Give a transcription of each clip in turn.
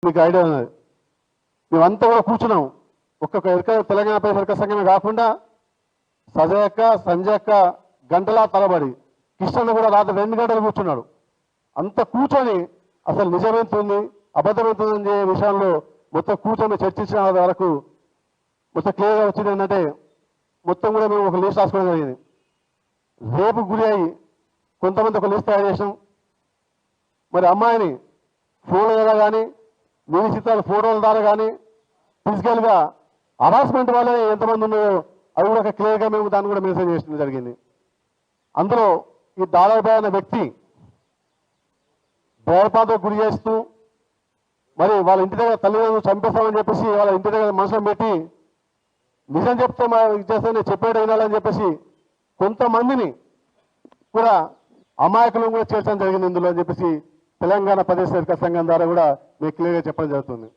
మీకు ఐడియా ఉన్నది. మేమంతా కూడా కూర్చున్నాం. ఒక్కొక్క తెలంగాణ ప్రజల సంఘమే కాకుండా సజయక్క సంజయక్క గంటలా తలబడి కిషన్ కూడా రాత్రి 2 గంటలు కూర్చున్నాడు. అంత కూర్చొని అసలు నిజమేంతుంది అబద్ధమేంతుందనే విషయంలో మొత్తం కూర్చొని చర్చించిన వరకు మొత్తం క్లియర్గా వచ్చింది. ఏంటంటే మొత్తం కూడా మేము ఒక లిస్ట్ రాసుకోవడం జరిగింది. రేపు గురి అయ్యి కొంతమంది ఒక లిస్ట్ తయారు చేసాం. మరి అమ్మాయిని ఫోన్ల ద్వారా కానీ మినీ చిత్రాల ఫోటోల ద్వారా కానీ ఫిజికల్గా హరాస్మెంట్ వల్ల ఎంతమంది ఉన్నారో అవి కూడా క్లియర్గా మేము దాన్ని కూడా మెన్షన్ చేయడం జరిగింది. అందులో ఈ దాదాబాయ్ అనే వ్యక్తి భయపాతకు గురి చేస్తూ మరి వాళ్ళ ఇంటి దగ్గర తల్లిదండ్రులు చంపేస్తామని చెప్పేసి వాళ్ళ ఇంటి దగ్గర మనుషులను పెట్టి నిజం చెప్తే చేస్తే చెప్పేట వినాలని చెప్పేసి కొంతమందిని కూడా అమాయకులను కూడా చేర్చడం జరిగింది ఇందులో అని చెప్పేసి తెలంగాణ ప్రదేశ్ సర్కార్ సంఘం ద్వారా కూడా మీకు క్లియర్గా చెప్పడం జరుగుతుంది.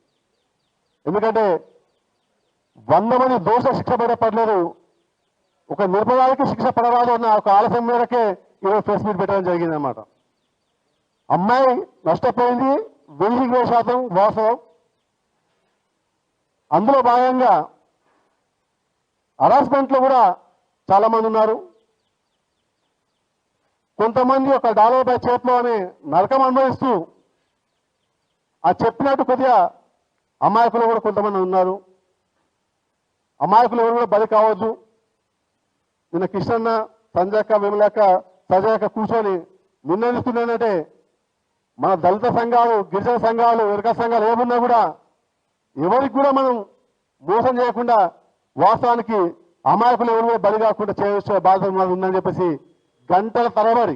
ఎందుకంటే 100 మంది దోష శిక్ష పడలేదు, ఒక నిర్భయానికి శిక్ష పడరాదు అన్న ఒక ఆలస్యం మేరకే ఈరోజు ప్రెస్ మీట్ పెట్టడం జరిగింది అన్నమాట. అమ్మాయి నష్టపోయింది 1000% వాస్తవం. అందులో భాగంగా హరాస్మెంట్లో కూడా చాలా మంది ఉన్నారు. కొంతమంది ఒక $1 చేతిలో అని నరకం అనుభవిస్తూ ఆ చెప్పినట్టు కొద్దిగా అమాయకులు కూడా కొంతమంది ఉన్నారు. అమాయకులు ఎవరు కూడా బలి కావద్దు. నిన్న కిషన్న సంజయక్క విమలక్క సజయక్క కూర్చొని నిర్ణయిస్తున్నానంటే మన దళిత సంఘాలు గిరిజన సంఘాలు ఎరక సంఘాలు ఏమున్నా కూడా ఎవరికి కూడా మనం మోసం చేయకుండా వాస్తవానికి అమాయకులు ఎవరు కూడా బలి కాకుండా చేయవలసిన బాధ్యత మనకు ఉందని చెప్పేసి గంటల తరబడి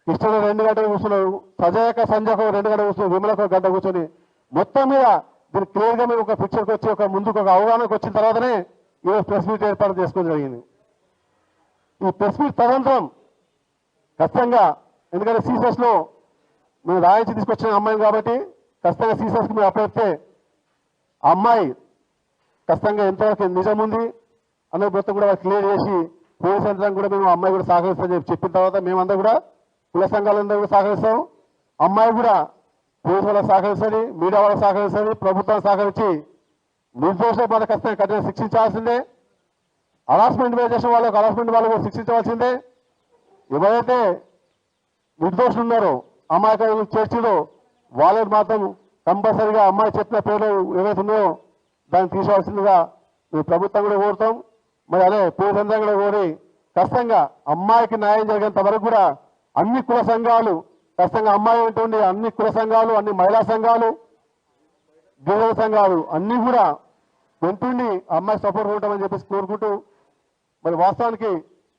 కిషన్ 2 గంటలు కూర్చున్నారు, సజయక్క సంజయకు 2 గంటలు కూర్చున్నారు, విమలకు 1 గంట కూర్చొని మొత్తం మీద దీన్ని క్లియర్గా మేము ఒక పిక్చర్కి వచ్చి ఒక ముందుకు ఒక అవగాహనకు వచ్చిన తర్వాతనే ఈరోజు ప్రెస్ మీట్ ఏర్పాటు చేసుకోవడం జరిగింది. ఈ ప్రెస్ మీట్ తదనంతరం ఖచ్చితంగా ఎందుకంటే సీసెస్లో మేము రాయించి తీసుకొచ్చిన అమ్మాయిని కాబట్టి ఖచ్చితంగా సీసెస్కి మేము అప్పగిస్తే ఆ అమ్మాయి ఖచ్చితంగా ఎంతవరకు నిజం ఉంది అనే మొత్తం కూడా క్లియర్ చేసి పోలీస్ యంత్రాంగం కూడా మేము అమ్మాయి కూడా సహకరిస్తామని చెప్పిన తర్వాత మేమంతా కూడా కుల సంఘాలందరూ కూడా సహకరిస్తాం. అమ్మాయి కూడా పోలీసు వాళ్ళకి సహకరిస్తుంది, మీడియా వాళ్ళకి సహకరిస్తుంది, ప్రభుత్వానికి సహకరించి నిర్దోషుల పట్ల ఖచ్చితంగా కఠిన శిక్షించాల్సిందే. హరాస్మెంట్ చేసిన వాళ్ళకు హరాస్మెంట్ వాళ్ళు కూడా శిక్షించవలసిందే. ఎవరైతే నిర్దోషులు ఉన్నారో అమాయకులు చేర్చిలో వాళ్ళని మాత్రం కంపల్సరీగా అమ్మాయి చెప్పిన పేర్లు ఏవైతే ఉన్నాయో దాన్ని తీసుకోవాల్సిందిగా మేము ప్రభుత్వం కూడా కోరుతాం. మరి అదే పోలీసు యంత్రాంగం కూడా కోరి ఖచ్చితంగా అమ్మాయికి న్యాయం జరిగేంత వరకు కూడా అన్ని కుల సంఘాలు ఖచ్చితంగా అమ్మాయి ఉంటుంది అన్ని కుల సంఘాలు అన్ని మహిళా సంఘాలు గిరిజన సంఘాలు అన్నీ కూడా వెంటుండి అమ్మాయి సపోర్ట్ ఉంటామని చెప్పేసి కోరుకుంటూ మరి వాస్తవానికి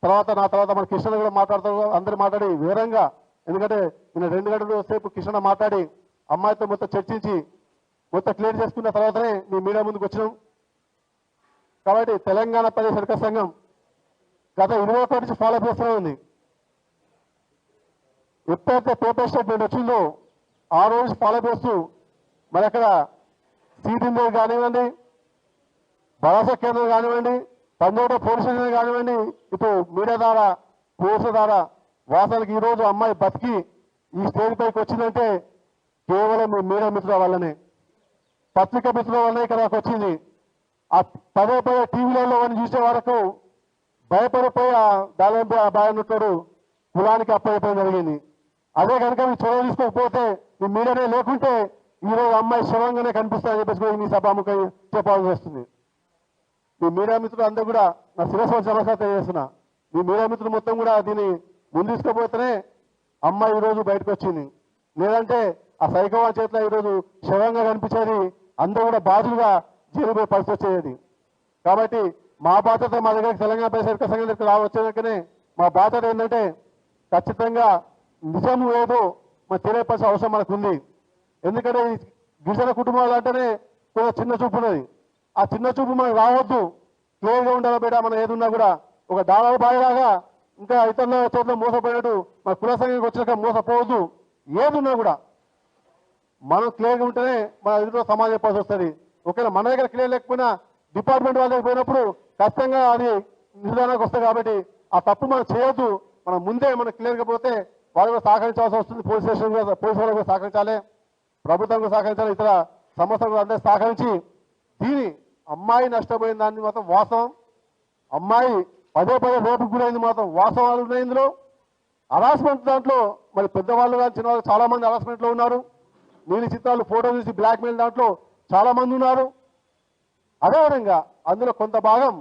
నా తర్వాత మన కిషన్ కూడా మాట్లాడుతూ అందరూ మాట్లాడి వివరంగా ఎందుకంటే నేను 2 గంటల సేపు కిషన్ మాట్లాడి అమ్మాయితో మొత్తం చర్చించి మొత్తం క్లియర్ చేసుకున్న తర్వాతనే మీ మీడియా ముందుకు వచ్చినాం. కాబట్టి తెలంగాణ ప్రదేశ్ సర్కార్ సంఘం గత 21 నుంచి ఫాలో అప్ చేస్తూనే ఉంది. ఎప్పుడైతే పేపర్ స్టేట్మెంట్ వచ్చిందో ఆ రోజు ఫాలో చేస్తూ మరి అక్కడ సీటింగ్ కానివ్వండి, భరోసా కేంద్రం కానివ్వండి, పంజాబ్ పోలీస్ స్టేషన్ కానివ్వండి, ఇటు మీడియా ద్వారా పోలీసుల ద్వారా వాస్తవానికి ఈరోజు అమ్మాయి బతికి ఈ స్టేజ్ పైకి వచ్చిందంటే కేవలం మీ మీడియా మిత్రుల వల్లనే, పత్రికా మిత్రుల వల్లనే ఇక్కడ వచ్చింది. ఆ పదే టీవీలలో చూసే వరకు భయపడిపోయి దాదాపు ఆ బాయనుంటాడు కులానికి అప్పయిపోయి జరిగింది. అదే కనుక మీరు చొరవ తీసుకోకపోతే మీ మీడియానే లేకుంటే ఈరోజు అమ్మాయి శవంగానే కనిపిస్తాయని చెప్పేసి మీ సభాముఖం చెప్పాల్సి వస్తుంది. మీ మీడియా మిత్రులు అందరూ కూడా నా శిరస్సు నమస్కారం తెలియజేస్తున్నా. మీ మీడియా మిత్రులు మొత్తం కూడా దీన్ని ముందు తీసుకుపోతేనే అమ్మాయి ఈరోజు బయటకు వచ్చింది. లేదంటే ఆ సైకోవా చేతిలో ఈరోజు శవంగా కనిపించేది, అందరూ కూడా బాధలుగా జైలుపోయే పరిస్థితి వచ్చేది. కాబట్టి మా బాధ్యత మా దగ్గర తెలంగాణ ప్రదేశ్ సర్కార్ సంఘం దగ్గర రావచ్చాకనే మా బాధ్యత ఏంటంటే ఖచ్చితంగా నిజం ఏదో మన తెలియపరిచే అవసరం మనకు ఉంది. ఎందుకంటే ఈ గిరిజన కుటుంబాలు అంటేనే కొంచెం చిన్న చూపు ఉన్నది. ఆ చిన్న చూపు మనకు రావద్దు, క్లియర్గా ఉండాలి. బయట మనం ఏదున్నా కూడా ఒక డాలర్ బాయిలాగా ఇంకా ఇతరుల చేతిలో మోసపోయినట్టు మన కుల సంఘానికి వచ్చినాక మోసపోవద్దు. ఏదున్నా కూడా మనం క్లియర్గా ఉంటేనే మన ఎదుట సమాజం చెప్పాల్సి వస్తుంది. ఒకవేళ మన దగ్గర క్లియర్ లేకపోయినా డిపార్ట్మెంట్ వాళ్ళ దగ్గర పోయినప్పుడు ఖచ్చితంగా అది నిర్ధారణకు వస్తుంది. కాబట్టి ఆ తప్పు మనం చేయొద్దు. మనం ముందే మనం క్లియర్గా పోతే వాళ్ళు కూడా సహకరించాల్సి వస్తుంది. పోలీస్ స్టేషన్ పోలీసు వాళ్ళు కూడా సహకరించాలి. ప్రభుత్వం సహకరించాలి, ఇతర సంస్థలు అందరూ సహకరించి దీని అమ్మాయి నష్టపోయిన దాన్ని మాత్రం వాస్తవం. అమ్మాయి పదే రేపుకు గురైంది మాత్రం వాస్తవాలు ఉన్నాయి. ఇందులో హరాస్మెంట్ దాంట్లో మరి పెద్దవాళ్ళు కానీ చిన్నవాళ్ళు చాలా మంది హరాస్మెంట్లో ఉన్నారు. నీలి చిత్రాలు ఫోటో చూసి బ్లాక్మెయిల్ దాంట్లో చాలా మంది ఉన్నారు. అదేవిధంగా అందులో కొంత భాగం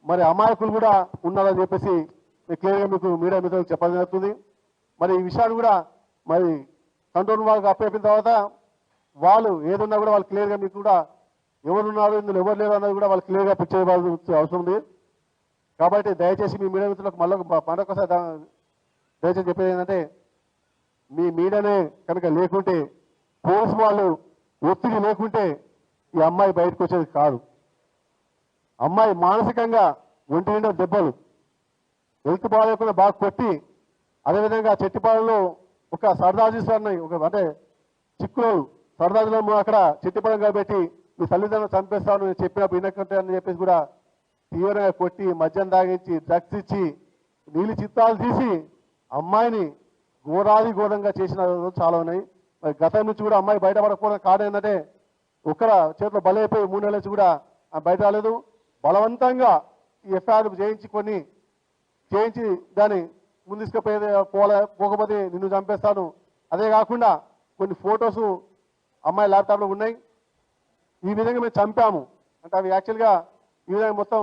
మరి అమాయకులు కూడా ఉన్నారని చెప్పేసి క్లియర్గా మీకు మీడియా మిత్రులకు చెప్పడం జరుగుతుంది. మరి ఈ విషయాన్ని కూడా మరి కంట్రోల్ వాళ్ళకి అప్పయిన తర్వాత వాళ్ళు ఏదున్నా కూడా వాళ్ళు క్లియర్గా మీకు కూడా ఎవరున్నారు ఇందులో ఎవరు లేరు అన్నది కూడా వాళ్ళు క్లియర్గా పిక్ చేయవలసిన అవసరం ఉంది. కాబట్టి దయచేసి మీ మీడియా మిత్రులకు మరొకసారి దయచేసి చెప్పేది ఏంటంటే, మీ మీడియానే కనుక లేకుంటే, పోలీసు వాళ్ళు ఒత్తిడి లేకుంటే ఈ అమ్మాయి బయటకు వచ్చేది కాదు. అమ్మాయి మానసికంగా ఒంటి నిండా దెబ్బలు, హెల్త్ బాగాలేకుండా బాగా కొట్టి, అదేవిధంగా చెట్టిపాలలో ఒక సరదాజీశ్వరిని అంటే చిక్కులు సరదాజులో అక్కడ చెట్టిపాలెం కాబట్టి మీ తల్లిదండ్రులు చంపేస్తాను నేను చెప్పినప్పుడు వినకంటే అని చెప్పేసి కూడా తీవ్రంగా కొట్టి మద్యం తాగించి డ్రగ్స్ ఇచ్చి నీలి చిత్తాలు తీసి అమ్మాయిని ఘోరంగా చేసిన రోజులు చాలా ఉన్నాయి. మరి గతం నుంచి కూడా అమ్మాయి బయటపడకపోవడం కారణం ఏంటంటే ఒక్కర చేతిలో బలైపోయి 3 నెలల నుంచి కూడా బయట రాలేదు. బలవంతంగా ఈ ఎఫ్ఐఆర్ చేయించి దాన్ని పోకపోతే నిన్ను చంపేస్తాను. అదే కాకుండా కొన్ని ఫొటోస్ అమ్మాయి ల్యాప్టాప్లో ఉన్నాయి. ఈ విధంగా మేము చంపాము అంటే అవి యాక్చువల్గా ఈ విధంగా మొత్తం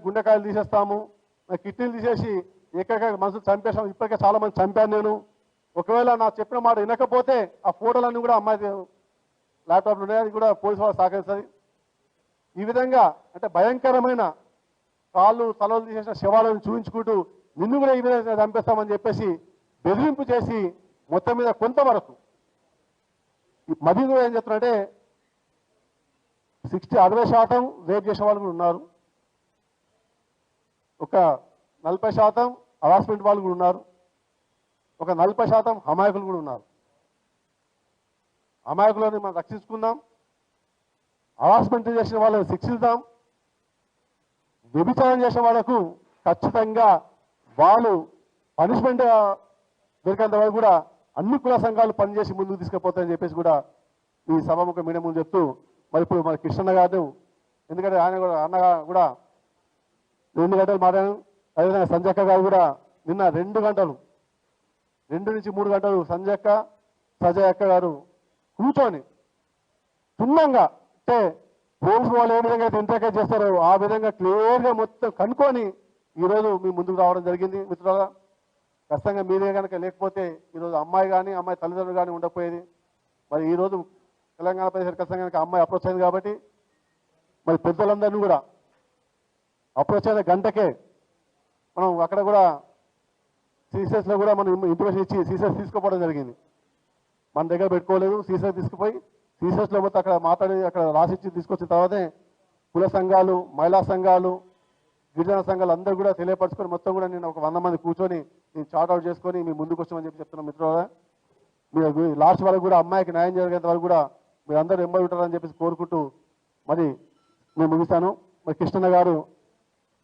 గుండెకాయలు తీసేస్తాము, కిడ్నీలు తీసేసి ఎక్కడికక్కడ మనుషులు చంపేస్తాము. ఇప్పటికే చాలా మంది చంపాను నేను. ఒకవేళ నాకు చెప్పిన మాట వినకపోతే ఆ ఫోటోలన్నీ కూడా అమ్మాయి ల్యాప్టాప్లు ఉన్నాయి, అది కూడా పోలీసు వాళ్ళు సహకరిస్తుంది. ఈ విధంగా అంటే భయంకరమైన కాళ్ళు తలలు తీసేసిన శవాలను చూపించుకుంటూ నిన్ను కూడా ఈ విధంగా చంపేస్తామని చెప్పేసి బెదిరింపు చేసి మొత్తం మీద కొంతవరకు మరీ కూడా ఏం చెప్తున్నారంటే 60% రేప్ చేసే వాళ్ళు కూడా ఉన్నారు, ఒక 40% హరాస్మెంట్ వాళ్ళు కూడా ఉన్నారు, ఒక 40% అమాయకులు కూడా ఉన్నారు. అమాయకులని మనం రక్షించుకుందాం, హరాస్మెంట్ చేసిన వాళ్ళని శిక్షిద్దాం, వ్యభిచారం చేసిన వాళ్ళకు ఖచ్చితంగా వాళ్ళు పనిష్మెంట్ దొరికేంత వరకు కూడా అన్ని కుల సంఘాలు పనిచేసి ముందుకు తీసుకుపోతాయని చెప్పేసి కూడా ఈ సభాముఖ మీడియా ముందు చెప్తూ, మరి ఇప్పుడు మన కృష్ణన్న గారు ఎందుకంటే ఆయన కూడా అన్నగా కూడా 2 గంటలు మాట్లాడాను. అదేవిధంగా సంజక్క గారు కూడా నిన్న 2 గంటలు 2 నుంచి 3 గంటలు సంజక్క సజయ్ అక్క గారు కూర్చొని క్షుణ్ణంగా అంటే పోలీసు వాళ్ళు ఏ విధంగా అయితే ఇంటర్కేట్ చేస్తారో ఆ విధంగా క్లియర్గా మొత్తం కనుక్కొని ఈరోజు మీ ముందుకు రావడం జరిగింది. మిత్రులారా, ఖచ్చితంగా మీరే కనుక లేకపోతే ఈరోజు అమ్మాయి కానీ అమ్మాయి తల్లిదండ్రులు కానీ ఉండకపోయేది. మరి ఈరోజు తెలంగాణ ప్రదేశ్ ఖచ్చితంగా కనుక అమ్మాయి అప్రోచ్ అయింది కాబట్టి మరి పెద్దలందరినీ కూడా అప్రోచ్ అయిన గంటకే మనం అక్కడ కూడా సీసెస్లో కూడా మనం ఇంప్రెషన్ ఇచ్చి సీసెస్ తీసుకుపోవడం జరిగింది. మన దగ్గర పెట్టుకోలేదు, సీసెస్ తీసుకుపోయి సీసెస్లో మొత్తం అక్కడ మాట్లాడి అక్కడ రాసిచ్చి తీసుకొచ్చిన తర్వాతే కుల సంఘాలు, మహిళా సంఘాలు, గిరిజన సంఘాలు అందరూ కూడా తెలియపరచుకొని మొత్తం కూడా నేను ఒక 100 మంది కూర్చొని నేను చార్ట్అవుట్ చేసుకొని మీ ముందుకు వచ్చామని చెప్పి చెప్తున్నాను. మిత్రులారా, మీరు లాస్ట్ వరకు కూడా అమ్మాయికి న్యాయం జరిగేంత వరకు కూడా మీరు అందరూ ఎంబడి ఉంటారని చెప్పేసి కోరుకుంటూ మరి నేను ముగిస్తాను. మరి కృష్ణన్న గారు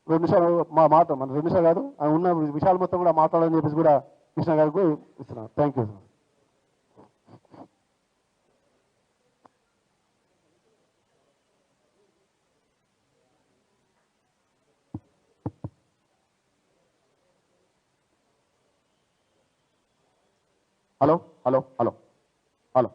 2 నిమిషాలు మన 2 నిమిషాలు కాదు ఉన్న విషయాలు మొత్తం కూడా మాట్లాడాలని చెప్పేసి కూడా కృష్ణ గారికి ఇస్తున్నాను. Thank you sir. Hello hello hello hello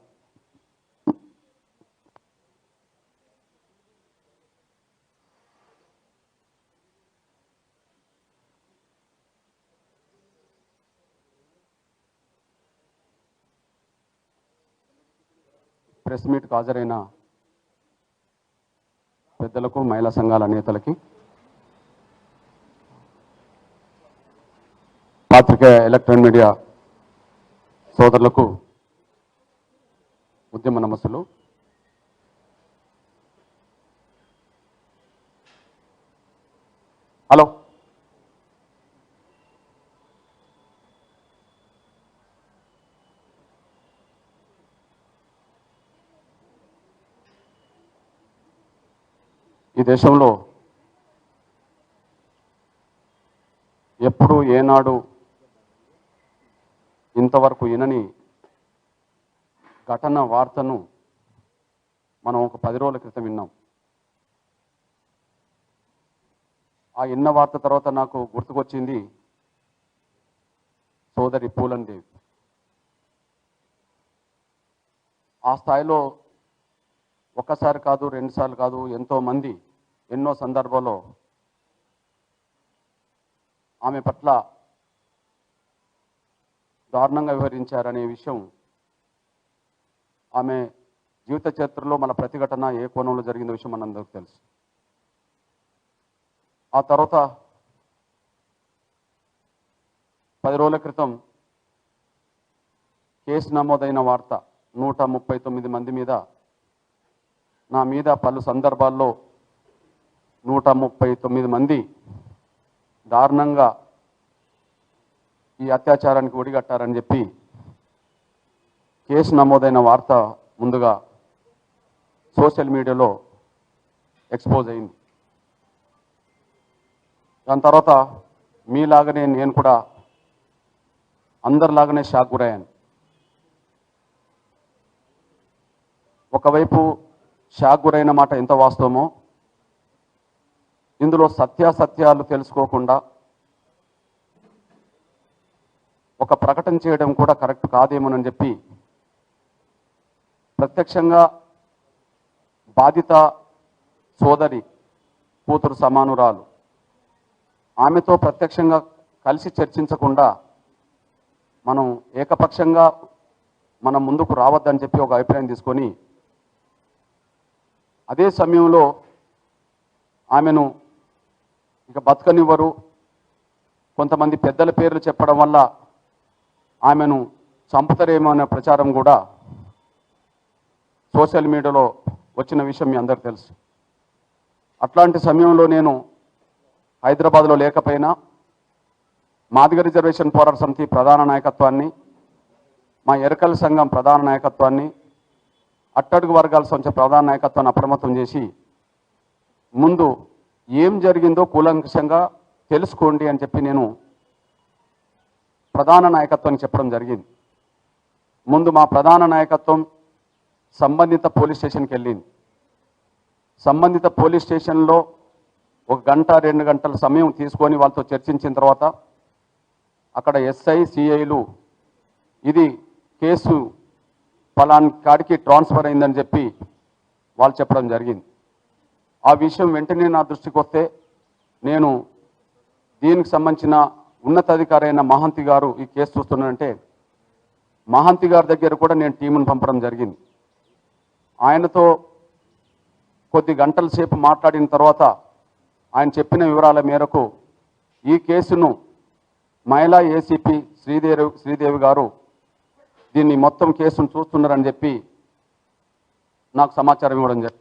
press మీట్కు హాజరైన పెద్దలకు, మహిళా సంఘాల నేతలకి, పాత్రికేయ ఎలక్ట్రానిక్ మీడియా సోదరులకు ఉద్యమ నమస్సులు. హలో ఈ దేశంలో ఎప్పుడు ఏనాడు ఇంతవరకు వినని ఘటన వార్తను మనం ఒక 10 రోజుల క్రితం విన్నాం. ఆ విన్న వార్త తర్వాత నాకు గుర్తుకొచ్చింది సోదరి పూలన్ దేవి. ఆ స్థాయిలో ఒక్కసారి కాదు, 2 సార్లు కాదు, ఎంతోమంది ఎన్నో సందర్భాల్లో ఆమె పట్ల దారుణంగా వివరించారనే విషయం, ఆమె జీవిత చరిత్రలో మన ప్రతిఘటన ఏ కోణంలో జరిగిన విషయం మనందరికీ తెలుసు. ఆ తర్వాత 10 రోజుల క్రితం కేసు నమోదైన వార్త 139 మంది మీద, నా మీద పలు సందర్భాల్లో 139 మంది దారుణంగా ఈ అత్యాచారానికి ఒడిగట్టారని చెప్పి కేసు నమోదైన వార్త ముందుగా సోషల్ మీడియాలో ఎక్స్పోజ్ అయింది. దాని తర్వాత మీలాగనే నేను కూడా అందరిలాగానే షాక్ గురయ్యాను. ఒకవైపు షాక్ గురైన మాట ఎంత వాస్తవమో, ఇందులో సత్యాసత్యాలు తెలుసుకోకుండా ఒక ప్రకటన చేయడం కూడా కరెక్ట్ కాదేమోనని చెప్పి ప్రత్యక్షంగా బాధిత సోదరి కూతురు సమానురాలు ఆమెతో ప్రత్యక్షంగా కలిసి చర్చించకుండా మనం ఏకపక్షంగా మనం ముందుకు రావద్దని చెప్పి ఒక అభిప్రాయం తీసుకొని, అదే సమయంలో ఆమెను ఇక బతకనివ్వరు, కొంతమంది పెద్దల పేర్లు చెప్పడం వల్ల ఆమెను చంపుతారేమో అనే ప్రచారం కూడా సోషల్ మీడియాలో వచ్చిన విషయం మీ అందరికీ తెలుసు. అట్లాంటి సమయంలో నేను హైదరాబాద్లో లేకపోయినా మాదిగ రిజర్వేషన్ పోరాట సమితి ప్రధాన నాయకత్వాన్ని, మా ఎరకల సంఘం ప్రధాన నాయకత్వాన్ని, అట్టడుగు వర్గాల సంస్థ ప్రధాన నాయకత్వాన్ని అప్రమత్తం చేసి ముందు ఏం జరిగిందో కూలంకషంగా తెలుసుకోండి అని చెప్పి నేను ప్రధాన నాయకత్వానికి చెప్పడం జరిగింది. ముందు మా ప్రధాన నాయకత్వం సంబంధిత పోలీస్ స్టేషన్కి వెళ్ళింది. సంబంధిత పోలీస్ స్టేషన్లో 1 గంట 2 గంటల సమయం తీసుకొని వాళ్ళతో చర్చించిన తర్వాత అక్కడ ఎస్ఐ సిఐలు ఇది కేసు ఫలాని కాడికి ట్రాన్స్ఫర్ అయిందని చెప్పి వాళ్ళు చెప్పడం జరిగింది. ఆ విషయం వెంటనే నా దృష్టికి వస్తే నేను దీనికి సంబంధించిన ఉన్నతాధికారి అయిన మహంతి గారు ఈ కేసు చూస్తున్నారంటే మహంతి గారి దగ్గర కూడా నేను టీమును పంపడం జరిగింది. ఆయనతో కొద్ది గంటల సేపు మాట్లాడిన తర్వాత ఆయన చెప్పిన వివరాల మేరకు ఈ కేసును మహిళా ఏసీపీ శ్రీదేవి గారు దీన్ని మొత్తం కేసును చూస్తున్నారని చెప్పి నాకు సమాచారం ఇవ్వడం జరిగింది.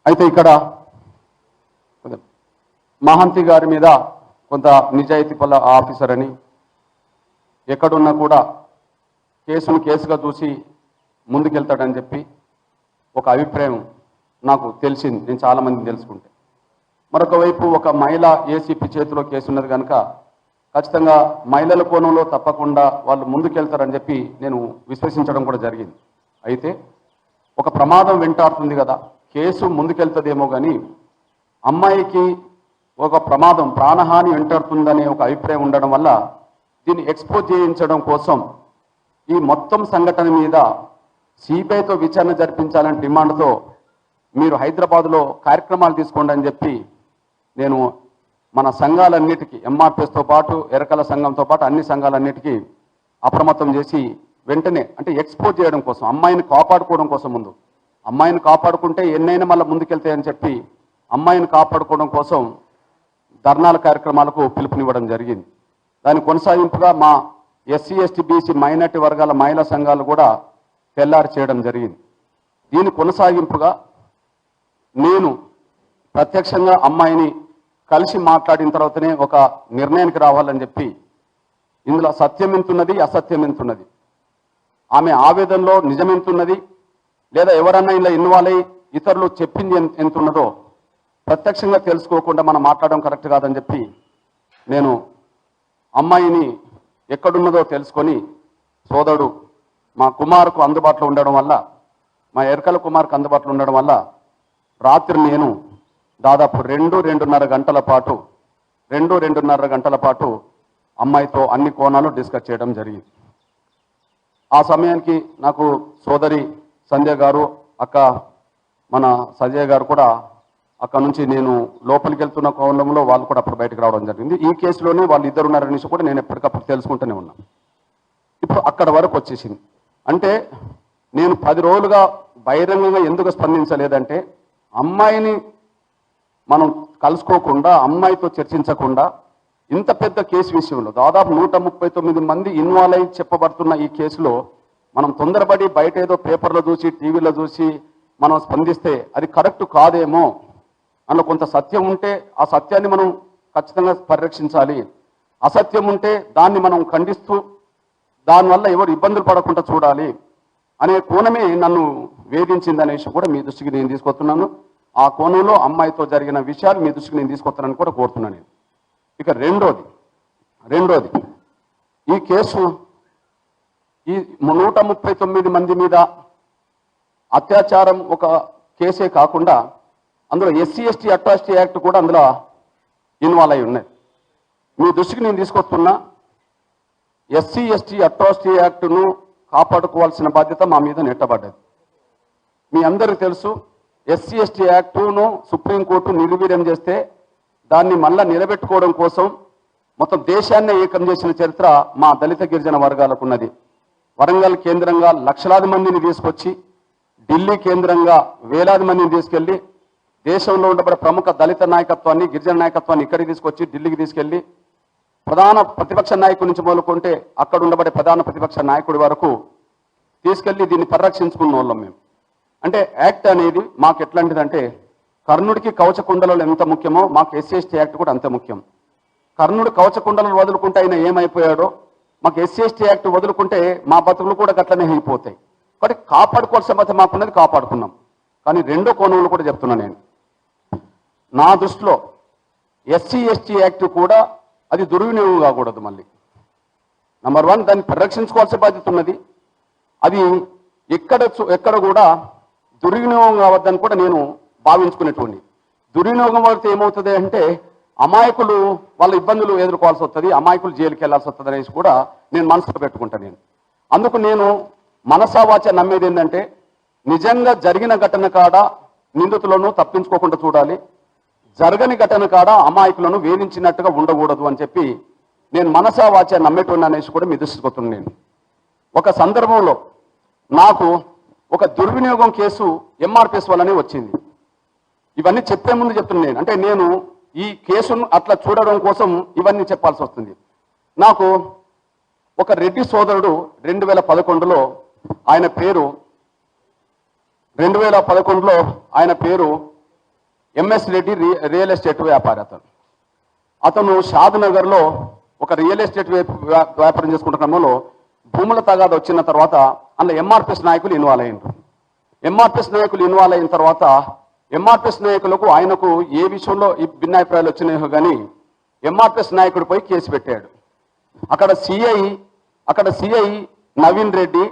అయితే ఇక్కడ మహంతి గారి మీద కొంత నిజాయితీ పల్ల ఆఫీసర్ అని, ఎక్కడున్నా కూడా కేసును కేసుగా చూసి ముందుకెళ్తాడని చెప్పి ఒక అభిప్రాయం నాకు తెలిసింది, నేను చాలామందిని తెలుసుకుంటే. మరొక వైపు ఒక మహిళ ఏసీపీ చేతిలో కేసు ఉన్నది కనుక ఖచ్చితంగా మహిళల కోణంలో తప్పకుండా వాళ్ళు ముందుకెళ్తారని చెప్పి నేను విశ్వసించడం కూడా జరిగింది. అయితే ఒక ప్రమాదం వెంటాడుతుంది కదా, కేసు ముందుకెళ్తుందేమో కానీ అమ్మాయికి ఒక ప్రమాదం ప్రాణహాని వెంటాడుతుందనే ఒక అభిప్రాయం ఉండడం వల్ల దీన్ని ఎక్స్పోజ్ చేయించడం కోసం ఈ మొత్తం సంఘటన మీద సిబిఐతో విచారణ జరిపించాలని డిమాండ్తో మీరు హైదరాబాద్లో కార్యక్రమాలు తీసుకోండి అని చెప్పి నేను మన సంఘాలన్నిటికీ ఎంఆర్పిఎస్తో పాటు ఎరకల సంఘంతో పాటు అన్ని సంఘాలన్నిటికీ అప్రమత్తం చేసి వెంటనే అంటే ఎక్స్పోజ్ చేయడం కోసం, అమ్మాయిని కాపాడుకోవడం కోసం, ముందు అమ్మాయిని కాపాడుకుంటే ఎన్నైనా మళ్ళీ ముందుకెళ్తాయని చెప్పి అమ్మాయిని కాపాడుకోవడం కోసం ధర్నాల కార్యక్రమాలకు పిలుపునివ్వడం జరిగింది. దాని కొనసాగింపుగా మా ఎస్సీ ఎస్టీ బీసీ మైనార్టీ వర్గాల మహిళా సంఘాలు కూడా తెల్లారి చేయడం జరిగింది. దీని కొనసాగింపుగా నేను ప్రత్యక్షంగా అమ్మాయిని కలిసి మాట్లాడిన తర్వాతనే ఒక నిర్ణయానికి రావాలని చెప్పి ఇందులో సత్యం ఎంతున్నది, అసత్యం ఎంతున్నది, ఆమె ఆవేదనలో నిజం ఎంతున్నది, లేదా ఎవరన్నా ఇలా ఇన్వాల్వ్ అయ్యి ఇతరులు చెప్పింది ఎంతున్నదో ప్రత్యక్షంగా తెలుసుకోకుండా మనం మాట్లాడడం కరెక్ట్ కాదని చెప్పి నేను అమ్మాయిని ఎక్కడున్నదో తెలుసుకొని సోదరుడు మా కుమార్కు అందుబాటులో ఉండడం వల్ల, మా ఎరకల కుమార్కు అందుబాటులో ఉండడం వల్ల రాత్రి నేను దాదాపు 2-2.5 గంటల పాటు అమ్మాయితో అన్ని కోణాలు డిస్కస్ చేయడం జరిగింది. ఆ సమయానికి నాకు సోదరి సంధ్య గారు, అక్క మన సజయ్ గారు కూడా అక్కడ నుంచి నేను లోపలికి వెళ్తున్న కోణంలో వాళ్ళు కూడా అప్పుడు బయటకు రావడం జరిగింది. ఈ కేసులోనే వాళ్ళు ఇద్దరు ఉన్నారనేసి కూడా నేను ఎప్పటికప్పుడు తెలుసుకుంటూనే ఉన్నాను. ఇప్పుడు అక్కడ వరకు వచ్చేసింది. అంటే నేను 10 రోజులుగా బహిరంగంగా ఎందుకు స్పందించలేదంటే, అమ్మాయిని మనం కలుసుకోకుండా, అమ్మాయితో చర్చించకుండా ఇంత పెద్ద కేసు విషయంలో దాదాపు 139 మంది ఇన్వాల్వ్ అయి చెప్పబడుతున్న ఈ కేసులో మనం తొందరపడి బయట ఏదో పేపర్లో చూసి టీవీలో చూసి మనం స్పందిస్తే అది కరెక్ట్ కాదేమో అందులో కొంత సత్యం ఉంటే ఆ సత్యాన్ని మనం ఖచ్చితంగా పరిరక్షించాలి, అసత్యం ఉంటే దాన్ని మనం ఖండిస్తూ దానివల్ల ఎవరు ఇబ్బందులు పడకుండా చూడాలి అనే కోణమే నన్ను వేధించిందనేసి కూడా మీ దృష్టికి నేను తీసుకొస్తున్నాను. ఆ కోణంలో అమ్మాయితో జరిగిన విషయాలు మీ దృష్టికి నేను తీసుకొస్తానని కూడా కోరుతున్నాను నేను. ఇక రెండోది ఈ కేసు ఈ 139 మంది మీద అత్యాచారం ఒక కేసే కాకుండా అందులో SC/ST అట్రాసిటీ యాక్ట్ కూడా అందులో ఇన్వాల్వ్ అయి ఉన్నది. మీ దృష్టికి నేను తీసుకొస్తున్నా, SC/ST అట్రాసిటీ యాక్ట్ను కాపాడుకోవాల్సిన బాధ్యత మా మీద నెట్టబడ్డది. మీ అందరికీ తెలుసు, SC/ST యాక్టును సుప్రీంకోర్టు నిర్వీర్యం చేస్తే దాన్ని మళ్ళా నిలబెట్టుకోవడం కోసం మొత్తం దేశాన్నే ఏకం చేసిన చరిత్ర మా దళిత గిరిజన వర్గాలకు ఉన్నది. వరంగల్ కేంద్రంగా లక్షలాది మందిని తీసుకొచ్చి, ఢిల్లీ కేంద్రంగా వేలాది మందిని తీసుకెళ్లి, దేశంలో ఉండబడే ప్రముఖ దళిత నాయకత్వాన్ని, గిరిజన నాయకత్వాన్ని ఇక్కడికి తీసుకొచ్చి ఢిల్లీకి తీసుకెళ్లి ప్రధాన ప్రతిపక్ష నాయకుడి నుంచి మొదలుకుంటే అక్కడ ఉండబడే ప్రధాన ప్రతిపక్ష నాయకుడి వరకు తీసుకెళ్లి దీన్ని పరిరక్షించుకున్న వాళ్ళం మేము. అంటే యాక్ట్ అనేది మాకు ఎట్లాంటిదంటే, కర్ణుడికి కవచకుండలలో ఎంత ముఖ్యమో మాకు SC/ST యాక్ట్ కూడా అంతే ముఖ్యం. కర్ణుడు కవచకుండలను వదులుకుంటే ఆయన ఏమైపోయాడో, మాకు SC/ST యాక్ట్ వదులుకుంటే మా బతుకులు కూడా గట్లనే అయిపోతాయి. కాబట్టి కాపాడుకోవాల్సిన బాధ్యత మాకున్నది, కాపాడుకున్నాం. కానీ రెండో కోణంలో కూడా చెప్తున్నా నేను, నా దృష్టిలో SC/ST యాక్ట్ కూడా అది దుర్వినియోగం కాకూడదు. మళ్ళీ నంబర్ 1 దాన్ని పరిరక్షించుకోవాల్సిన బాధ్యత ఉన్నది. అది ఎక్కడ కూడా దుర్వినియోగం కావద్దని కూడా నేను భావించుకునేటువంటి. దుర్వినియోగం అయితే ఏమవుతుంది అంటే అమాయకులు వాళ్ళ ఇబ్బందులు ఎదుర్కోవాల్సి వస్తుంది, అమాయకులు జైలుకి వెళ్లాల్సి వస్తుంది అనేసి కూడా నేను మనసులో పెట్టుకుంటాను నేను. అందుకు నేను మనసావాచ నమ్మేది ఏంటంటే, నిజంగా జరిగిన ఘటన కాడ నిందితులను తప్పించుకోకుండా చూడాలి, జరగని ఘటన కాడ అమాయకులను వేధించినట్టుగా ఉండకూడదు అని చెప్పి నేను మనసావాచ నమ్మేటువంటి అనేసి కూడా మీ దృష్టికొస్తున్నాను నేను. ఒక సందర్భంలో నాకు ఒక దుర్వినియోగం కేసు MRPS వల్లనే వచ్చింది. ఇవన్నీ చెప్పే ముందు చెప్తున్నాను నేను. అంటే నేను ఈ కేసును అట్లా చూడడం కోసం ఇవన్నీ చెప్పాల్సి వస్తుంది. నాకు ఒక రెడ్డి సోదరుడు 2011లో ఆయన పేరు MS రెడ్డి, రియల్ ఎస్టేట్ వ్యాపారి. అతను షాద్ నగర్లో ఒక రియల్ ఎస్టేట్ వ్యాపారం చేసుకుంటున్న క్రమంలో భూముల తగాద వచ్చిన తర్వాత అందులో MRPS నాయకులు ఇన్వాల్వ్ అయ్యారు. MRPS నాయకులు ఇన్వాల్వ్ అయిన తర్వాత MRPS నాయకులకు ఆయనకు ఏ విషయంలో ఈ భిన్నాభిప్రాయాలు వచ్చినాయో కానీ MRPS నాయకుడిపై కేసు పెట్టాడు. అక్కడ సిఐ నవీన్ రెడ్డి,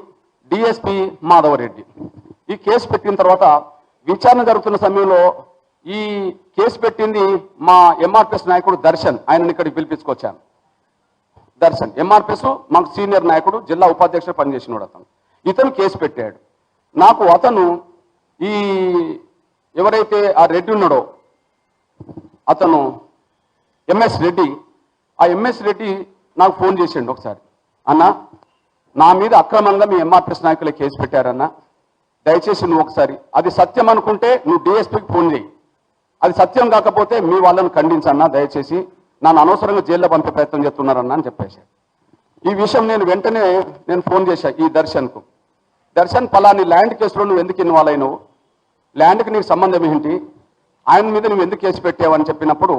DSP మాధవరెడ్డి ఈ కేసు పెట్టిన తర్వాత విచారణ జరుగుతున్న సమయంలో ఈ కేసు పెట్టింది మా MRPS నాయకుడు దర్శన్. ఆయనని ఇక్కడికి పిలిపించుకొచ్చాను. దర్శన్ MRPS మాకు సీనియర్ నాయకుడు, జిల్లా ఉపాధ్యక్షుడు పనిచేసినాడు. ఇతను కేసు పెట్టాడు. నాకు అతను ఈ ఎవరైతే ఆ రెడ్డి ఉన్నాడో అతను MS రెడ్డి, ఆ MS రెడ్డి నాకు ఫోన్ చేసిండు ఒకసారి, అన్న నా మీద అక్రమంగా మీ MRPS నాయకులే కేసు పెట్టారన్న, దయచేసి నువ్వు ఒకసారి అది సత్యం అనుకుంటే నువ్వు DSPకి ఫోన్ చేయి, అది సత్యం కాకపోతే మీ వాళ్ళని ఖండించన్నా, దయచేసి నన్ను అనవసరంగా జైల్లో పంపే ప్రయత్నం చేస్తున్నారన్న అని చెప్పేసి. ఈ విషయం నేను వెంటనే ఫోన్ చేశా ఈ దర్శన్కు. దర్శన్, పలాని ల్యాండ్ కేసులో నువ్వు ఎందుకు ఇన్వాల్వ్ అయినావు, ల్యాండ్కి నీకు సంబంధం ఏంటి, ఆయన మీద నువ్వు ఎందుకు కేసు పెట్టావని చెప్పినప్పుడు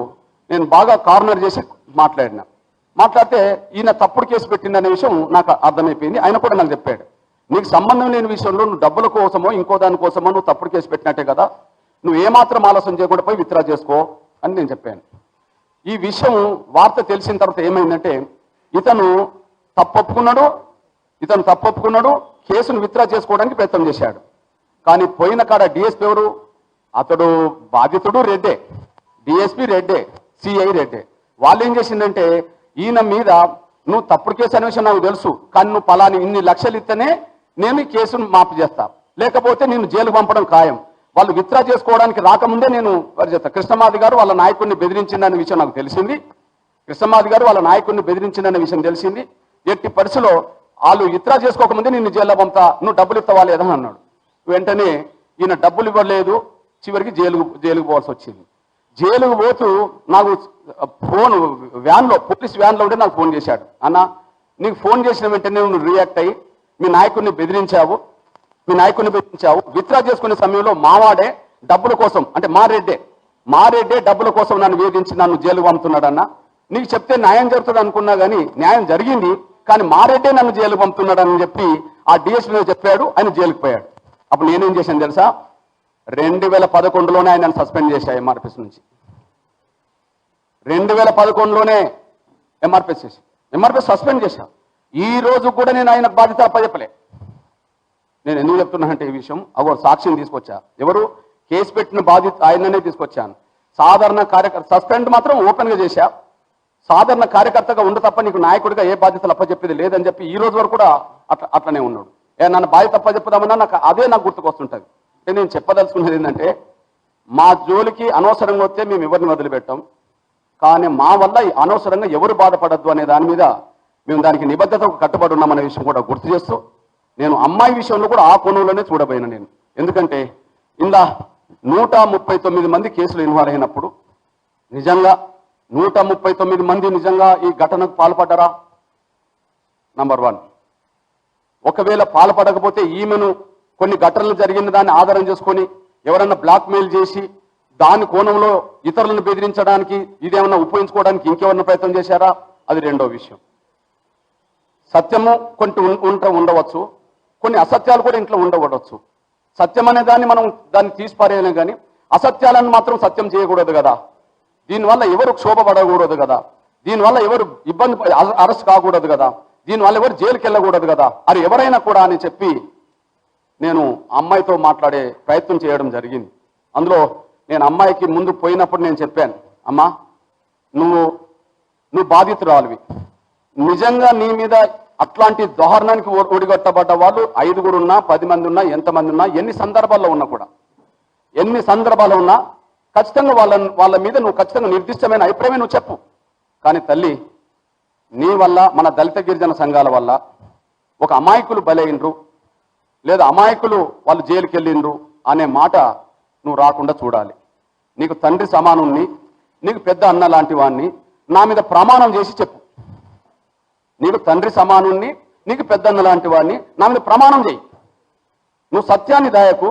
నేను బాగా కార్నర్ చేసి మాట్లాడితే ఈయన తప్పుడు కేసు పెట్టిందనే విషయం నాకు అర్థమైపోయింది. ఆయన కూడా నాకు చెప్పాడు, నీకు సంబంధం లేని విషయంలో నువ్వు డబ్బుల కోసమో ఇంకో దాని కోసమో నువ్వు తప్పుడు కేసు పెట్టినట్టే కదా, నువ్వు ఏమాత్రం ఆలస్యం చేయకుండా పోయి విత్డ్రా చేసుకో అని నేను చెప్పాను. ఈ విషయం వార్త తెలిసిన తర్వాత ఏమైందంటే ఇతను తప్పొప్పుకున్నాడు, కేసును విత్డ్రా చేసుకోవడానికి ప్రయత్నం చేశాడు. కానీ పోయిన కాడ డిఎస్పీ ఎవరు, అతడు బాధితుడు రెడ్డే, డిఎస్పీ రెడ్డే, సిఐ రెడ్డే. వాళ్ళు ఏం చేసిందంటే ఈయన మీద నువ్వు తప్పుడు కేసు అనే విషయం నాకు తెలుసు, కానీ నువ్వు పలాని ఇన్ని లక్షలు ఇస్తేనే నేను ఈ కేసును మాఫీ చేస్తా, లేకపోతే నేను జైలుకు పంపడం ఖాయం. వాళ్ళు విత్డ్రా చేసుకోవడానికి రాకముందే నేను పరిచేస్తా. కృష్ణమాది గారు వాళ్ళ నాయకుడిని బెదిరించిందనే విషయం నాకు తెలిసింది. ఎట్టి పరిస్థితిలో వాళ్ళు విత్డ్రా చేసుకోకముందే నిన్ను జైల్లో పంపుతా, నువ్వు డబ్బులు ఇస్తావా లేదా అన్నాడు. వెంటనే ఈయన డబ్బులు ఇవ్వలేదు, చివరికి జైలుకు పోవాల్సి వచ్చింది. జైలుకు పోతూ నాకు పోలీస్ వ్యాన్లో ఉంటే నాకు ఫోన్ చేశాడు, అన్న నీకు ఫోన్ చేసిన వెంటనే నువ్వు రియాక్ట్ అయ్యి మీ నాయకుడిని బెదిరించావు, విత్డ్రా చేసుకునే సమయంలో మావాడే డబ్బుల కోసం, అంటే మారెడ్డే డబ్బుల కోసం నన్ను వేధించి నన్ను జైలు పంపుతున్నాడన్న, నీకు చెప్తే న్యాయం జరుగుతుంది అనుకున్నా కానీ న్యాయం జరిగింది, కానీ మారెడ్డే నన్ను జైలు పంపుతున్నాడని చెప్పి ఆ డిఎస్పీ చెప్పాడు. ఆయన జైలుకు పోయాడు. అప్పుడు నేనేం చేశాను తెలుసా, 2011లోనే ఆయన సస్పెండ్ చేశా ఎంఆర్పిఎస్ నుంచి. 2011లోనే ఎంఆర్పిఎస్ సస్పెండ్ చేశా. ఈ రోజు కూడా నేను ఆయన బాధ్యత అప్పచెప్పలే. నేను ఎందుకు చెప్తున్నానంటే ఈ విషయం సాక్ష్యం తీసుకొచ్చా, ఎవరు కేసు పెట్టిన బాధ్యత ఆయననే తీసుకొచ్చాను. సాధారణ కార్యకర్త సస్పెండ్ మాత్రం ఓపెన్ గా చేశా, సాధారణ కార్యకర్తగా ఉండ తప్ప నీకు నాయకుడిగా ఏ బాధ్యతలు అప్పచెప్పేది లేదని చెప్పి ఈ రోజు వరకు కూడా అట్లనే ఉన్నాడు. నన్ను బాధ్యత అప్పచెప్పుదామన్నా నాకు గుర్తుకొస్తుంటది. నేను చెప్పదలుచుకున్నది ఏంటంటే మా జోలికి అనవసరంగా వస్తే మేము ఎవరిని వదిలిపెట్టాం, కానీ మా వల్ల అనవసరంగా ఎవరు బాధపడద్దు అనే దాని మీద మేము దానికి నిబద్ధతకు కట్టుబడి ఉన్నామనే విషయం కూడా గుర్తు చేస్తూ, నేను అమ్మాయి విషయంలో కూడా ఆ కోణంలోనే చూడబోయినా నేను. ఎందుకంటే ఇలా 139 మంది కేసులు ఇన్వాల్వ్ అయినప్పుడు నిజంగా 139 మంది నిజంగా ఈ ఘటనకు పాల్పడ్డారా? నంబర్ 1. ఒకవేళ పాల్పడకపోతే ఈమెను కొన్ని ఘటనలు జరిగిన దాన్ని ఆధారం చేసుకొని ఎవరన్నా బ్లాక్మెయిల్ చేసి దాని కోణంలో ఇతరులను బెదిరించడానికి ఇదేమన్నా ఉపయోగించుకోవడానికి ఇంకెవరన్నా ప్రయత్నం చేశారా? అది రెండో విషయం. సత్యము ఉండవచ్చు, కొన్ని అసత్యాలు కూడా ఇంట్లో ఉండవచ్చు. సత్యం అనే దాన్ని మనం దాన్ని తీసిపారేయలేం, కానీ అసత్యాలను మాత్రం సత్యం చేయకూడదు కదా. దీనివల్ల ఎవరు క్షోభపడకూడదు కదా, దీనివల్ల ఎవరు ఇబ్బంది అరెస్ట్ కాకూడదు కదా, దీనివల్ల ఎవరు జైలుకి వెళ్ళకూడదు కదా, అది ఎవరైనా కూడా అని చెప్పి నేను అమ్మాయితో మాట్లాడే ప్రయత్నం చేయడం జరిగింది. అందులో నేను అమ్మాయికి ముందు పోయినప్పుడు నేను చెప్పాను, అమ్మా నువ్వు బాధితురాలివి, నిజంగా నీ మీద అట్లాంటి దారుణానికి ఒడిగొట్టబడ్డ వాళ్ళు 5 ఉన్నా 10 మంది ఉన్నా ఎంతమంది ఉన్నా ఎన్ని సందర్భాల్లో ఉన్నా ఖచ్చితంగా వాళ్ళ మీద నువ్వు ఖచ్చితంగా నిర్దిష్టమైన అభిప్రాయమే నువ్వు చెప్పు. కానీ తల్లి, నీ వల్ల మన దళిత గిరిజన సంఘాల వల్ల ఒక అమాయకులు బలైనరు, లేదా అమాయకులు వాళ్ళు జైలుకి వెళ్ళిండ్రు అనే మాట నువ్వు రాకుండా చూడాలి. నీకు తండ్రి సమానుణ్ణి, నీకు పెద్ద అన్న లాంటి వాడిని, నా మీద ప్రమాణం చేసి చెప్పు. నీకు తండ్రి సమానుణ్ణి, నీకు పెద్దన్న లాంటి వాడిని, నా మీద ప్రమాణం చేయి. నువ్వు సత్యాన్ని దాయకు,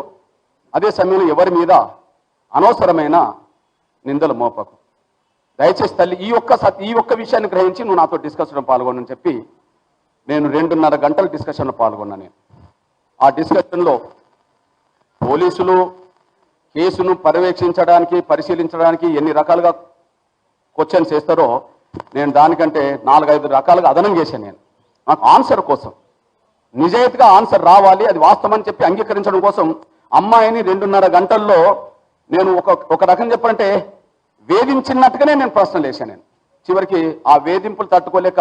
అదే సమయంలో ఎవరి మీద అనవసరమైన నిందలు మోపకు. దయచేసి తల్లి ఈ ఒక్క విషయాన్ని గ్రహించి నువ్వు నాతో డిస్కషన్లో పాల్గొనని చెప్పి నేను 2.5 గంటల డిస్కషన్లో పాల్గొన్నాను. నేను ఆ డిస్కషన్లో పోలీసులు కేసును పర్యవేక్షించడానికి పరిశీలించడానికి ఎన్ని రకాలుగా క్వశ్చన్స్ చేస్తారో నేను దానికంటే 4-5 రకాలుగా అదనం చేశాను. నేను నాకు ఆన్సర్ కోసం, నిజాయితీగా ఆన్సర్ రావాలి, అది వాస్తవం చెప్పి అంగీకరించడం కోసం అమ్మాయిని 2.5 గంటల్లో నేను ఒక రకం చెప్పాలంటే వేధించినట్టుగానే నేను ప్రశ్నలు వేశాను. నేను చివరికి ఆ వేధింపులు తట్టుకోలేక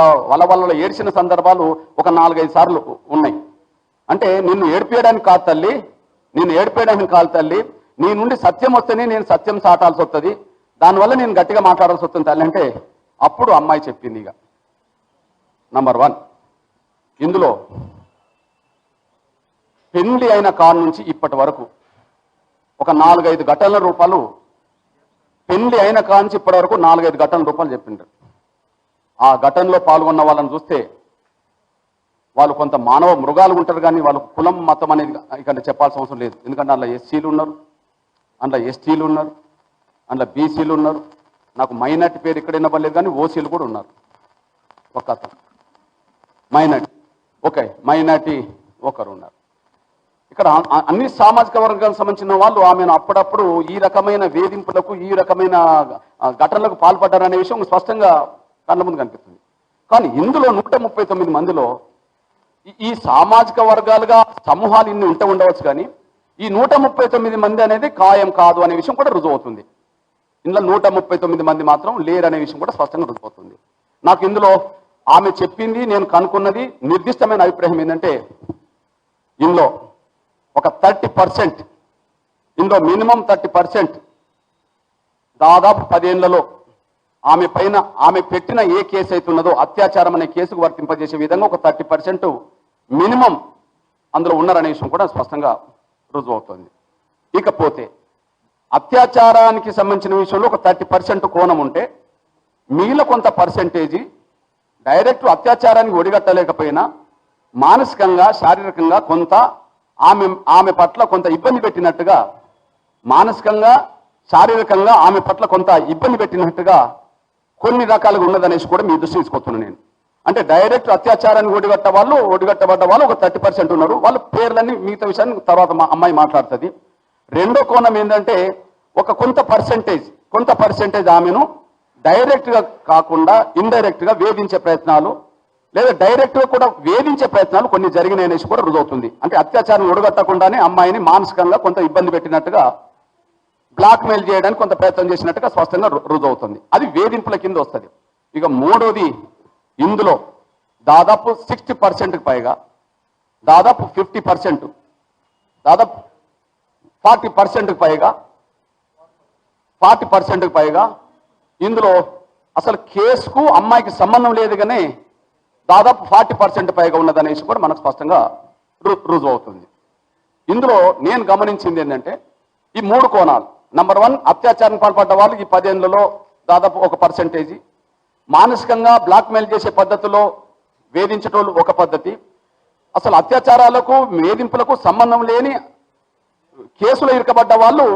వల్ల ఏడ్చిన సందర్భాలు ఒక 4-5 సార్లు ఉన్నాయి. అంటే నిన్ను ఏడిపేయడానికి కాదు తల్లి, నీ నుండి సత్యం వస్తేనే నేను సత్యం సాటాల్సి వస్తుంది, దానివల్ల నేను గట్టిగా మాట్లాడాల్సి వస్తుంది తల్లి అంటే అప్పుడు అమ్మాయి చెప్పింది. ఇక నంబర్ 1, ఇందులో పెళ్లి అయిన కాడ నుంచి ఇప్పటి వరకు ఒక 4-5 ఘటనల రూపాయలు, పెళ్లి అయిన కాడ నుంచి ఇప్పటి వరకు 4-5 ఘటనల రూపాయలు చెప్పిండ్రు. ఆ ఘటనలో పాల్గొన్న వాళ్ళని చూస్తే వాళ్ళు కొంత మానవ మృగాలు ఉంటారు, కానీ వాళ్ళు కులం మతం అనేది ఇక్కడ చెప్పాల్సిన అవసరం లేదు. ఎందుకంటే అందులో ఎస్సీలు ఉన్నారు, అందులో ఎస్టీలు ఉన్నారు, అందులో బీసీలు ఉన్నారు, నాకు మైనార్టీ పేరు ఇక్కడ వినపడలేదు కానీ ఓసీలు కూడా ఉన్నారు. ఒక అతను మైనార్టీ, ఓకే, మైనార్టీ ఒకరు ఉన్నారు. ఇక్కడ అన్ని సామాజిక వర్గాలకు సంబంధించిన వాళ్ళు ఆమెను అప్పుడప్పుడు ఈ రకమైన వేధింపులకు, ఈ రకమైన ఘటనలకు పాల్పడ్డారనే విషయం స్పష్టంగా కళ్ళ ముందు కనిపిస్తుంది. కానీ ఇందులో 139 మందిలో ఈ సామాజిక వర్గాలుగా సమూహాలు ఇన్ని ఉండవచ్చు, కానీ ఈ 139 మంది అనేది ఖాయం కాదు అనే విషయం కూడా రుజువవుతుంది. ఇందులో 139 మంది మాత్రం లేరనే విషయం కూడా స్పష్టంగా రుజువవుతుంది. నాకు ఇందులో ఆమె చెప్పింది, నేను కనుక్కున్నది నిర్దిష్టమైన అభిప్రాయం ఏంటంటే, ఇందులో ఒక 30%, ఇందులో మినిమం 30% దాదాపు 10 ఏళ్లలో ఆమె పైన ఆమె పెట్టిన ఏ కేసు అయితే ఉన్నదో అత్యాచారం అనే కేసుకు వర్తింపజేసే విధంగా ఒక 30% మినిమం అందులో ఉన్నారనే విషయం కూడా స్పష్టంగా రుజువవుతుంది. ఇకపోతే అత్యాచారానికి సంబంధించిన విషయంలో ఒక 30% కోణం ఉంటే, మిగిలిన కొంత పర్సెంటేజీ డైరెక్ట్ అత్యాచారానికి ఒడిగట్టలేకపోయినా మానసికంగా, శారీరకంగా కొంత ఆమె పట్ల కొంత ఇబ్బంది పెట్టినట్టుగా, మానసికంగా శారీరకంగా ఆమె పట్ల కొంత ఇబ్బంది పెట్టినట్టుగా కొన్ని రకాలుగా ఉన్నదనేసి కూడా మీ దృష్టి తీసుకొస్తున్నాను నేను. అంటే డైరెక్ట్ అత్యాచారాన్ని ఒడిగట్టబడ్డ వాళ్ళు ఒక 30% ఉన్నారు. వాళ్ళ పేర్లన్నీ మిగతా విషయాన్ని తర్వాత మా అమ్మాయి మాట్లాడుతుంది. రెండో కోణం ఏంటంటే, కొంత పర్సెంటేజ్ ఆమెను డైరెక్ట్ గా కాకుండా ఇండైరెక్ట్ గా వేధించే ప్రయత్నాలు, లేదా డైరెక్ట్ గా కూడా వేధించే ప్రయత్నాలు కొన్ని జరిగినాయి అనేసి కూడా రుజువుతుంది. అంటే అత్యాచారం ఒడగట్టకుండానే అమ్మాయిని మానసికంగా కొంత ఇబ్బంది పెట్టినట్టుగా, బ్లాక్ మెయిల్ చేయడానికి కొంత ప్రయత్నం చేసినట్టుగా స్పష్టంగా రుజువుతుంది. అది వేధింపుల కింద వస్తుంది. ఇక మూడోది, ఇందులో దాదాపు 60%కి పైగా, దాదాపు 50%, దాదాపు 40%కి పైగా ఇందులో అసలు కేసుకు అమ్మాయికి సంబంధం లేదు, కానీ దాదాపు 40% పైగా ఉన్నదనేసి కూడా మనకు స్పష్టంగా రుజువు అవుతుంది. ఇందులో నేను గమనించింది ఏంటంటే, ఈ 3 కోణాలు. నంబర్ 1, అత్యాచారం పాల్పడ్డ వాళ్ళు ఈ 10 ఏళ్లలో దాదాపు ఒక పర్సెంటేజీ, మానసికంగా బ్లాక్మెయిల్ చేసే పద్ధతిలో వేధించటోళ్ళు ఒక పద్ధతి, అసలు అత్యాచారాలకు వేధింపులకు సంబంధం లేని కేసులో ఇరకబడ్డ వాళ్ళు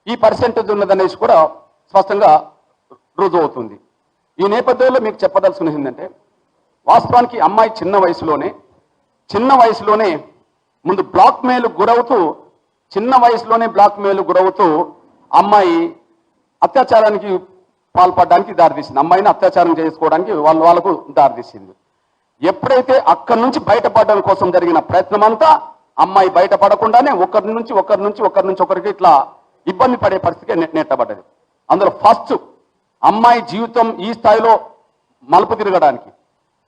ఈ పర్సెంటేజ్ ఉన్నదనేసి కూడా స్పష్టంగా రుజువు అవుతుంది. ఈ నేపథ్యంలో మీకు చెప్పదలుచుకున్నది ఏంటంటే, వాస్తవానికి అమ్మాయి చిన్న వయసులోనే ముందు బ్లాక్మెయిల్ గురవుతూ అమ్మాయి అత్యాచారానికి పాల్పడడానికి దారితీసింది. అమ్మాయిని అత్యాచారం చేసుకోవడానికి వాళ్ళకు దారితీసింది. ఎప్పుడైతే అక్కడి నుంచి బయటపడడం కోసం జరిగిన ప్రయత్నం అంతా అమ్మాయి బయటపడకుండానే ఒకరి నుంచి ఒకరికి ఇట్లా ఇబ్బంది పడే పరిస్థితికి నెట్టబడ్డది. అందులో ఫస్ట్, అమ్మాయి జీవితం ఈ స్థాయిలో మలుపు తిరగడానికి,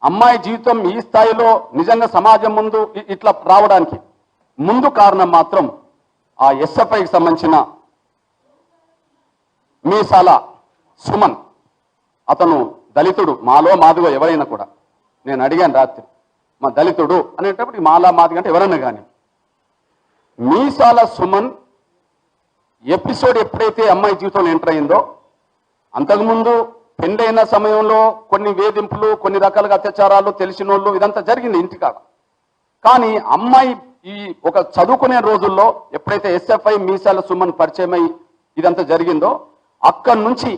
అమ్మాయి జీవితం ఈ స్థాయిలో నిజంగా సమాజం ముందు ఇట్లా రావడానికి ముందు కారణం మాత్రం ఆ ఎస్ఎఫ్ఐకి సంబంధించిన మీసాల సుమన్. అతను దళితుడు, మాలో మాదిగో ఎవరైనా కూడా. నేను అడిగాను రాత్రి, మా దళితుడు అనేటప్పుడు మాలా మాదిగ అంటే ఎవరైనా కానీ, మీసాల సుమన్ ఎపిసోడ్ ఎప్పుడైతే అమ్మాయి జీవితంలో ఎంటర్ అయిందో, అంతకుముందు పెళ్ళైన సమయంలో కొన్ని వేధింపులు, కొన్ని రకాలుగా అత్యాచారాలు తెలిసిన వాళ్ళు ఇదంతా జరిగింది ఇంటికాడ. కానీ అమ్మాయి ఈ ఒక చదువుకునే రోజుల్లో ఎప్పుడైతే ఎస్ఎఫ్ఐ మీసాల సుమన్ పరిచయమై ఇదంతా జరిగిందో, అక్కడి నుంచి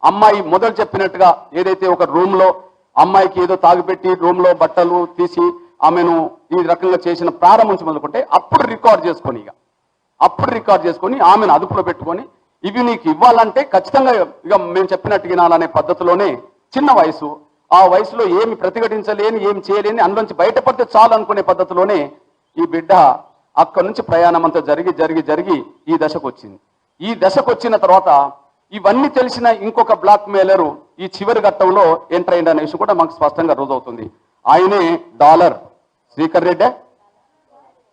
అమ్మాయి మొదలు చెప్పినట్టుగా ఏదైతే ఒక రూమ్ లో అమ్మాయికి ఏదో తాగిపెట్టి రూమ్ లో బట్టలు తీసి ఆమెను ఈ రకంగా చేసిన ప్రారంభించి మొదలుకుంటే, అప్పుడు రికార్డ్ చేసుకొని ఆమెను అదుపులో పెట్టుకొని, ఇవి నీకు ఇవ్వాలంటే ఖచ్చితంగా ఇక మేము చెప్పినట్టు వినాలనే పద్ధతిలోనే, చిన్న వయసు, ఆ వయసులో ఏమి ప్రతిఘటించలేని, ఏమి చేయలేని, అందులోంచి బయటపడితే చాలు అనుకునే పద్ధతిలోనే ఈ బిడ్డ అక్కడి నుంచి ప్రయాణం అంతా జరిగి ఈ దశకు వచ్చింది. ఈ దశకు వచ్చిన తర్వాత ఇవన్నీ తెలిసిన ఇంకొక బ్లాక్ మెయిలరు ఈ చివరి ఘట్టంలో ఎంటర్ అయ్యింది అనే విషయం కూడా మాకు స్పష్టంగా రుజువుతుంది. ఆయనే డాలర్ శ్రీకర్ రెడ్డి,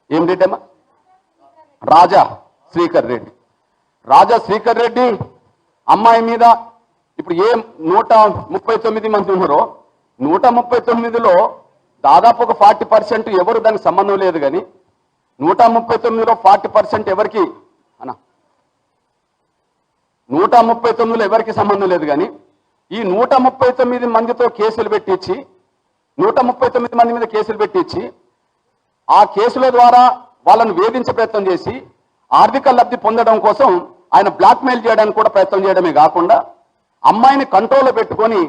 ఏం రెడ్డి అమ్మా, రాజా శ్రీకర్ రెడ్డి అమ్మాయి మీద ఇప్పుడు 139 మంది ఉన్నారో, 139లో దాదాపు ఒక 40% ఎవరు దానికి సంబంధం లేదు. కానీ 139లో 40% ఎవరికి అన్న 139లో ఎవరికి సంబంధం లేదు. కానీ ఈ 139 మందితో కేసులు పెట్టించి, 139 మంది మీద కేసులు పెట్టించి, ఆ కేసుల ద్వారా వాళ్ళను వేధించే ప్రయత్నం చేసి ఆర్థిక లబ్ధి పొందడం కోసం ఆయన బ్లాక్మెయిల్ చేయడానికి కూడా ప్రయత్నం చేయడమే కాకుండా, అమ్మాయిని కంట్రోల్లో పెట్టుకొని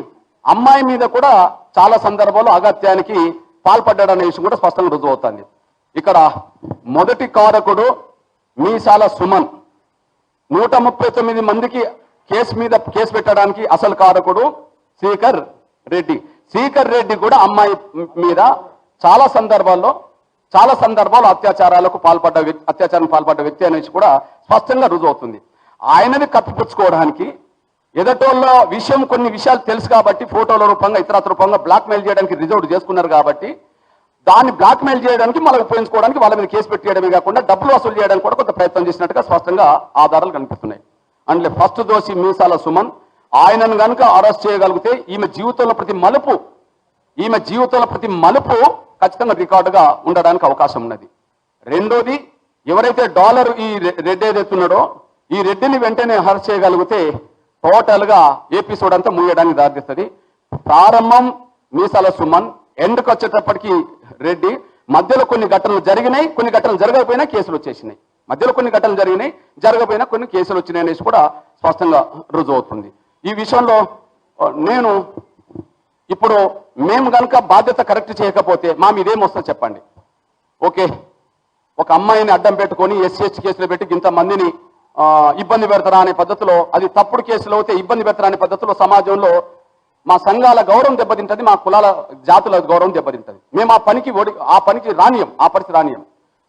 అమ్మాయి మీద కూడా చాలా సందర్భాల్లో అగత్యానికి పాల్పడ్డాడనే విషయం కూడా స్పష్టంగా రుజువు అవుతుంది. ఇక్కడ మొదటి కారకుడు మీసాల సుమన్. 139 మందికి కేసు పెట్టడానికి అసలు కారకుడు శ్రీకర్ రెడ్డి. శ్రీకర్ రెడ్డి కూడా అమ్మాయి మీద చాలా సందర్భాల్లో అత్యాచారానికి పాల్పడ్డ వ్యక్తి అనేది కూడా స్పష్టంగా రుజువు అవుతుంది. ఆయనని కప్పిపుచ్చుకోవడానికి ఎదటోళ్ళ విషయం కొన్ని విషయాలు తెలుసు కాబట్టి ఫోటోల రూపంగా ఇతరత్ర రూపంగా బ్లాక్మెయిల్ చేయడానికి రిజర్వ్ చేసుకున్నారు కాబట్టి దాన్ని బ్లాక్మెయిల్ చేయడానికి మళ్ళీ ఉపయోగించుకోవడానికి వాళ్ళ మీద కేసు పెట్టేయడమే కాకుండా డబ్బులు వసూలు చేయడానికి కూడా కొంత ప్రయత్నం చేసినట్టుగా స్పష్టంగా ఆధారాలు కనిపిస్తున్నాయి. అందులో ఫస్ట్ దోషి మీసాల సుమన్. ఆయనను కనుక అరెస్ట్ చేయగలిగితే ఈమె జీవితంలో ప్రతి మలుపు ఖచ్చితంగా రికార్డుగా ఉండడానికి అవకాశం ఉన్నది. రెండోది, ఎవరైతే డాలర్ ఈ రెడ్డి ఏదైతున్నాడో ఈ రెడ్డిని వెంటనే అరెస్ట్ చేయగలిగితే టోటల్ గా ఎపిసోడ్ అంతా ముగియడానికి దారితీస్తుంది. ప్రారంభం మీసాల సుమన్, ఎండ్కి వచ్చేటప్పటికి రెడ్డి. మధ్యలో కొన్ని ఘటనలు జరిగినాయి, కొన్ని ఘటనలు జరగకపోయినా కేసులు వచ్చేసినాయి. మధ్యలో కొన్ని ఘటనలు జరిగినాయి, జరగకపోయినా కొన్ని కేసులు వచ్చినాయి అనేసి కూడా స్పష్టంగా రుజువు అవుతుంది. ఈ విషయంలో నేను ఇప్పుడు మేము కనుక బాధ్యత కరెక్ట్ చేయకపోతే మా మీదేం వస్తుందో చెప్పండి. ఓకే, ఒక అమ్మాయిని అడ్డం పెట్టుకొని SC/ST కేసులు పెట్టి ఇంతమందిని ఇబ్బంది పెడతారా అనే పద్ధతిలో, అది తప్పుడు కేసులు అయితే ఇబ్బంది పెడతారా అనే పద్ధతిలో సమాజంలో మా సంఘాల గౌరవం దెబ్బతింటది, మా కులాల జాతుల గౌరవం దెబ్బతింటది. మేము ఆ పనికి రానియం, ఆ పరిస్థితి రానియం.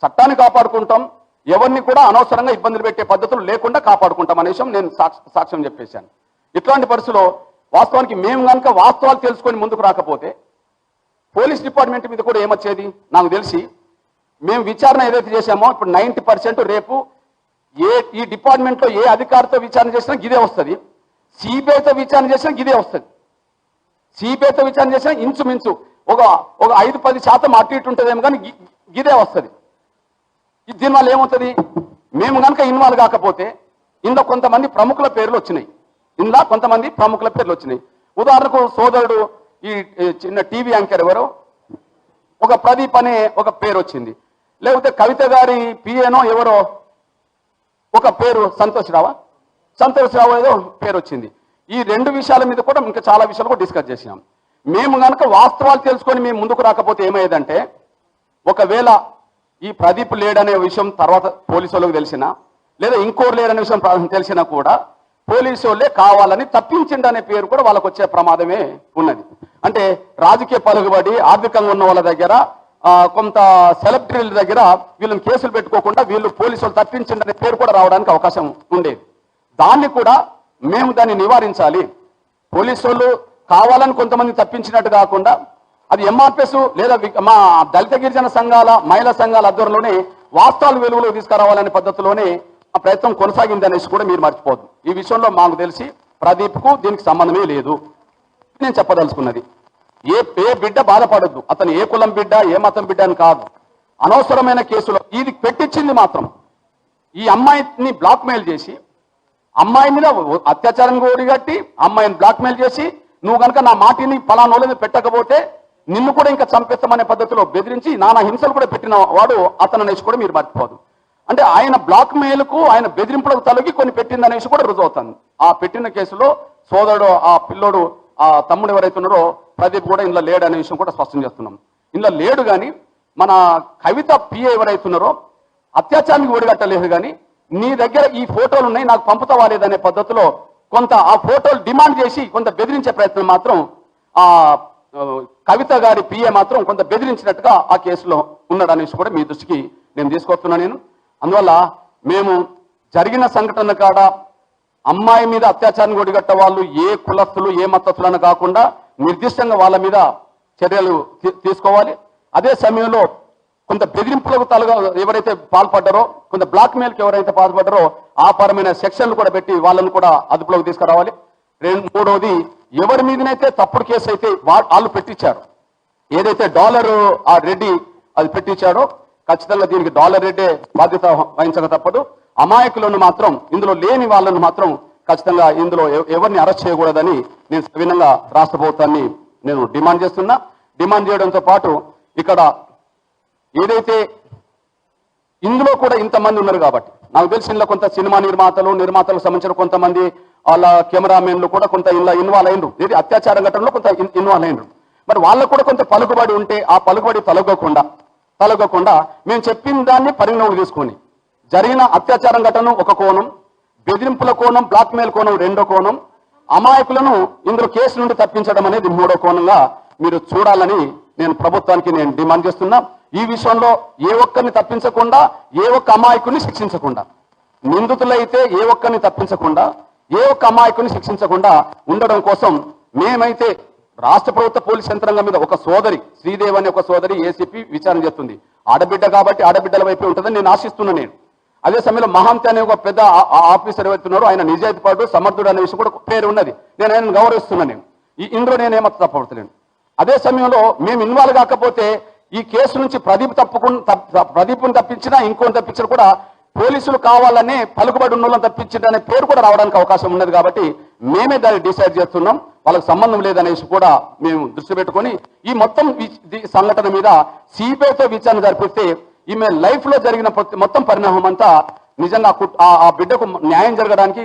చట్టాన్ని కాపాడుకుంటాం, ఎవరిని కూడా అనవసరంగా ఇబ్బందులు పెట్టే పద్ధతులు లేకుండా కాపాడుకుంటాం అనే విషయం నేను సాక్ష్యం చెప్పేశాను. ఇట్లాంటి పరిస్థితిలో వాస్తవానికి మేము కనుక వాస్తవాలు తెలుసుకొని ముందుకు రాకపోతే పోలీస్ డిపార్ట్మెంట్ మీద కూడా ఏమొచ్చేది? నాకు తెలిసి మేము విచారణ ఏదైతే చేశామో ఇప్పుడు 90% రేపు ఈ డిపార్ట్మెంట్లో ఏ అధికారితో విచారణ చేసినా గిదే వస్తుంది, సిబిఐతో విచారణ చేసినా గిదే వస్తుంది. సిబిఐతో విచారణ చేసినా ఇంచుమించు ఒక 5-10% అటు ఇటు ఉంటుందేమో కానీ గిదే వస్తుంది. దీనివల్ల ఏమవుతుంది? మేము కనుక ఇన్వాల్వ్ కాకపోతే ఇందులో కొంతమంది ప్రముఖుల పేర్లు వచ్చినాయి. ఉదాహరణకు సోదరుడు ఈ చిన్న టీవీ యాంకర్ ఎవరో ఒక ప్రదీప్ అనే ఒక పేరు వచ్చింది, లేకపోతే కవిత గారి పిఏనో ఎవరో ఒక పేరు సంతోష్ రావు ఏదో పేరు వచ్చింది. ఈ 2 విషయాల మీద కూడా ఇంకా చాలా విషయాలు కూడా డిస్కస్ చేసాం. మేము కనుక వాస్తవాలు తెలుసుకొని మేము ముందుకు రాకపోతే ఏమయ్యేదంటే, ఒకవేళ ఈ ప్రదీప్ లేడనే విషయం తర్వాత పోలీసు వాళ్ళకి తెలిసినా, లేదా ఇంకోరు లేడనే విషయం తెలిసినా కూడా పోలీసు వాళ్ళే కావాలని తప్పించిండనే పేరు కూడా వాళ్ళకు వచ్చే ప్రమాదమే ఉన్నది. అంటే రాజకీయ పలుకుబడి ఆర్థికంగా ఉన్న వాళ్ళ దగ్గర, కొంత సెలబ్రిటీల దగ్గర వీళ్ళని కేసులు పెట్టుకోకుండా వీళ్ళు పోలీసు వాళ్ళు తప్పించిండనే పేరు కూడా రావడానికి అవకాశం ఉండేది. దాన్ని కూడా మేము దాన్ని నివారించాలి. పోలీసు వాళ్ళు కావాలని కొంతమంది తప్పించినట్టు కాకుండా అది MRPS లేదా మా దళిత గిరిజన సంఘాల మహిళా సంఘాల ఆధ్వర్యంలోనే వాస్తవాలు వెలుగులో తీసుకురావాలనే పద్ధతిలోనే ఆ ప్రయత్నం కొనసాగింది అనేసి కూడా మీరు మర్చిపోదు. ఈ విషయంలో మాకు తెలిసి ప్రదీప్కు దీనికి సంబంధమే లేదు. నేను చెప్పదలుచుకున్నది, ఏ బిడ్డ బాధపడద్దు, అతను ఏ కులం బిడ్డ ఏ మతం బిడ్డ అని కాదు. అనవసరమైన కేసులో ఇది పెట్టించింది మాత్రం ఈ అమ్మాయిని బ్లాక్మెయిల్ చేసి, అమ్మాయి మీద అత్యాచారం ఓడిగట్టి అమ్మాయిని బ్లాక్మెయిల్ చేసి, నువ్వు కనుక నా మాటిని ఫలానోళ్ళ మీద పెట్టకపోతే నిన్ను కూడా ఇంకా చంపేస్తామనే పద్ధతిలో బెదిరించి నానా హింసలు కూడా పెట్టిన వాడు అతను అనేసి కూడా మీరు మర్చిపోదు. అంటే ఆయన బ్లాక్మెయిల్కు ఆయన బెదిరింపులకు తలగి కొన్ని పెట్టిందనేసి కూడా రుజువు అవుతుంది. ఆ పెట్టిన కేసులో సోదరుడు ఆ పిల్లోడు ఆ తమ్ముడు ఎవరైతే ఉన్నారో ప్రదీప్ కూడా ఇందులో లేడు అనే విషయం కూడా స్పష్టం చేస్తున్నాం. ఇందులో లేడు కానీ మన కవిత పిఏ ఎవరైతే ఉన్నారో అత్యాచారానికి ఒడిగట్టలేదు. కానీ నీ దగ్గర ఈ ఫోటోలు ఉన్నాయి, నాకు పంపుతావా లేదనే పద్ధతిలో కొంత ఆ ఫోటోలు డిమాండ్ చేసి కొంత బెదిరించే ప్రయత్నం మాత్రం ఆ కవిత గారి పిఏ మాత్రం కొంత బెదిరించినట్టుగా ఆ కేసులో ఉన్నాడు అనేసి కూడా మీ దృష్టికి నేను తీసుకొస్తున్నాను. నేను అందువల్ల మేము జరిగిన సంఘటన కాడ అమ్మాయి మీద అత్యాచారాన్ని ఒడిగట్ట వాళ్ళు ఏ కులస్తులు ఏ మతస్థులను కాకుండా నిర్దిష్టంగా వాళ్ళ మీద చర్యలు తీసుకోవాలి. అదే సమయంలో కొంత బెదిరింపులకు ఎవరైతే పాల్పడ్డారో, కొంత బ్లాక్మెయిల్కి ఎవరైతే పాల్పడ్డారో ఆ పరమైన సెక్షన్లు కూడా పెట్టి వాళ్ళని కూడా అదుపులోకి తీసుకురావాలి. మూడవది, ఎవరి మీదనైతే తప్పుడు కేసు అయితే వాళ్ళు పెట్టించారు, ఏదైతే డాలర్ ఆ రెడ్డి అది పెట్టించాడో ఖచ్చితంగా దీనికి డాలర్ రెడ్డే బాధ్యత వహించక తప్పదు. అమాయకులను మాత్రం, ఇందులో లేని వాళ్ళను మాత్రం ఖచ్చితంగా ఇందులో ఎవరిని అరెస్ట్ చేయకూడదని నేను సవినంగా రాష్ట్ర ప్రభుత్వాన్ని నేను డిమాండ్ చేస్తున్నా. డిమాండ్ చేయడంతో పాటు ఇక్కడ ఏదైతే ఇందులో కూడా ఇంతమంది ఉన్నారు కాబట్టి నాకు తెలిసి ఇందులో కొంత సినిమా నిర్మాతలకు సంబంధించిన కొంతమంది వాళ్ళ కెమెరామెన్లు కూడా కొంత ఇలా ఇన్వాల్వ్ అయినరు, ఇది అత్యాచార ఘటనలో కొంత ఇన్వాల్వ్ అయినరు. మరి వాళ్ళకు కూడా కొంత పలుకుబడి ఉంటే ఆ పలుకుబడి తొలగకుండా మేము చెప్పిన దాన్ని పరిగణలోకి తీసుకొని జరిగిన అత్యాచారం ఘటన ఒక కోణం, బెదిరింపుల కోణం, బ్లాక్మెయిల్ కోణం రెండో కోణం, అమాయకులను ఇందులో కేసు నుండి తప్పించడం అనేది మూడో కోణంగా మీరు చూడాలని నేను ప్రభుత్వానికి నేను డిమాండ్ చేస్తున్నా. ఈ విషయంలో ఏ ఒక్కరిని తప్పించకుండా, ఏ ఒక్క అమాయకుని శిక్షించకుండా, నిందితులైతే ఏ ఒక్కరిని తప్పించకుండా, ఏ ఒక్క అమాయకుని శిక్షించకుండా ఉండడం కోసం మేమైతే రాష్ట్ర ప్రభుత్వ పోలీస్ యంత్రాంగం మీద ఒక సోదరి శ్రీదేవి అనే ఒక సోదరి ఏసీపీ విచారణ చేస్తుంది. ఆడబిడ్డ కాబట్టి ఆడబిడ్డల వైపే ఉంటుందని నేను ఆశిస్తున్నాను. నేను అదే సమయంలో మహాంతి అనే ఒక పెద్ద ఆఫీసర్ ఎవరున్నారో ఆయన నిజాయితీపరుడు, సమర్థుడు అనే విషయం కూడా పేరు ఉన్నది. నేను ఆయనను గౌరవిస్తున్నాను. నేను ఇందులో నేనేమో తప్పబడతలేను. అదే సమయంలో మేము ఇన్వాల్వ్ కాకపోతే ఈ కేసు నుంచి ప్రదీప్ను తప్పించినా ఇంకోని తప్పించినా కూడా పోలీసులు కావాలనే పలుకుబడి ఉన్న వాళ్ళని తప్పించిందనే పేరు కూడా రావడానికి అవకాశం ఉన్నది. కాబట్టి మేమే దాన్ని డిసైడ్ చేస్తున్నాం. వాళ్ళకి సంబంధం లేదనేసి కూడా మేము దృష్టి పెట్టుకొని ఈ మొత్తం సంఘటన మీద సిబిఐతో విచారణ జరిపిస్తే ఈమె లైఫ్ లో జరిగిన మొత్తం పరిణామం అంతా నిజంగా ఆ బిడ్డకు న్యాయం జరగడానికి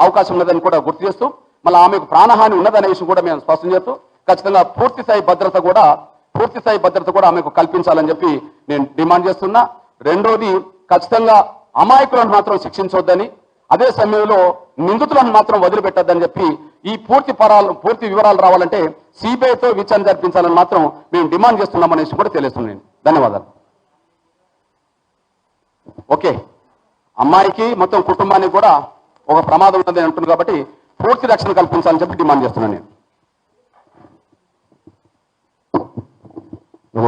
అవకాశం ఉన్నదని కూడా గుర్తు చేస్తూ, మళ్ళీ ఆమెకు ప్రాణహాని ఉన్నదనే విషయం కూడా మేము స్పష్టం చేస్తూ ఖచ్చితంగా పూర్తి స్థాయి భద్రత కూడా ఆమెకు కల్పించాలని చెప్పి నేను డిమాండ్ చేస్తున్నా. రెండోది, ఖచ్చితంగా అమాయకులను మాత్రం శిక్షించొద్దని, అదే సమయంలో నిందితులను మాత్రం వదిలిపెట్టద్దని చెప్పి ఈ పూర్తి వివరాలు రావాలంటే సిబిఐతో విచారణ జరిపించాలని మాత్రం మేము డిమాండ్ చేస్తున్నామనేసి కూడా తెలియజేస్తున్నాను. ధన్యవాదాలు. ఓకే, అమ్మాయికి మొత్తం కుటుంబానికి కూడా ఒక ప్రమాదం ఉన్నదని అంటుంది కాబట్టి పూర్తి రక్షణ కల్పించాలని చెప్పి డిమాండ్ చేస్తున్నాను నేను.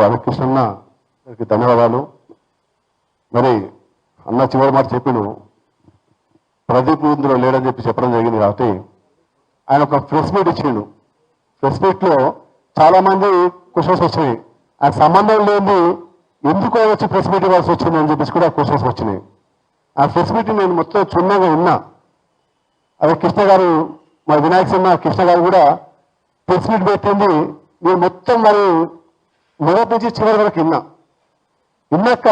హరికృష్ణ ధన్యవాదాలు. మరి అన్న చివరి మాట చెప్పిండు, ప్రదీప్ ఇందులో లేడని చెప్పడం జరిగింది. కాబట్టి ఆయన ఒక ప్రెస్ మీట్ ఇచ్చిండు. ప్రెస్ మీట్ లో చాలా మంది క్వశ్చన్స్ వచ్చినాయి. ఆయన సంబంధం లేని ఎందుకు వచ్చి ప్రెస్ మీట్ ఇవ్వాల్సి వచ్చింది అని చెప్పేసి కూడా క్వశ్చన్స్ వచ్చినాయి. ఆ ప్రెస్ మీట్ నేను మొత్తం క్షుణ్ణంగా విన్నా. అదే కృష్ణ గారు, మా వినాయక సినిమా కృష్ణ గారు కూడా ప్రెస్ మీట్ పెట్టింది నేను మొత్తం మరి మొదటి నుంచి చివరి వరకు విన్నాక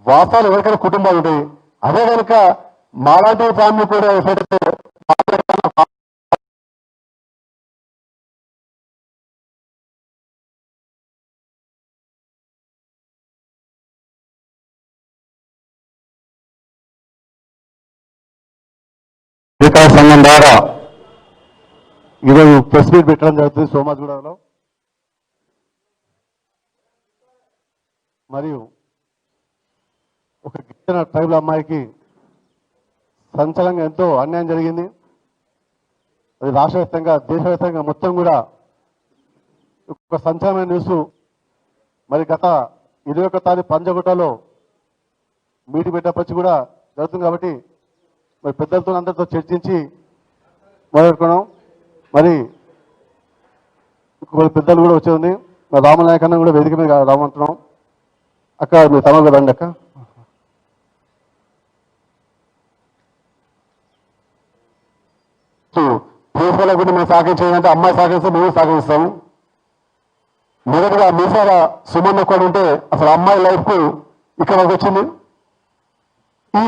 వాస్తవాలు ఎవరికైనా కుటుంబాలు ఉంటాయి. అదే కనుక మాలాంటి ఫ్యామిలీ కూడా సంఘం ద్వారా ఈరోజు ప్రెస్ మీట్ పెట్టడం జరుగుతుంది సోమాజిగూడలో. మరియు ఒక గిరిజన ట్రైబల్ అమ్మాయికి సంచలనంగా ఎంతో అన్యాయం జరిగింది. అది రాష్ట్ర వ్యాప్తంగా దేశవ్యాప్తంగా మొత్తం కూడా ఒక సంచలనమైన న్యూస్. మరి గత 21 తారీఖు పంజగుట్టలో మీటింగ్ పెట్టపచ్చి కూడా జరుగుతుంది. కాబట్టి మరి పెద్దలతో అందరితో చర్చించి మొదలుకున్నాం. మరి ఇంకొక పెద్దలు కూడా వచ్చేది, మరి రామనాయక్ అన్న కూడా వేదిక మీద రామంటున్నాం. అక్క మీరు తమ కదండి అక్క. ప్రేసల గురించి మేము సహకరించేదంటే అమ్మాయి సహకరిస్తే మేము సహకరిస్తాము. మొదటిగా మీసాల సుమన్ ఒక్కడు ఉంటే అసలు అమ్మాయి లైఫ్ కు ఇక్కడ వచ్చింది. ఈ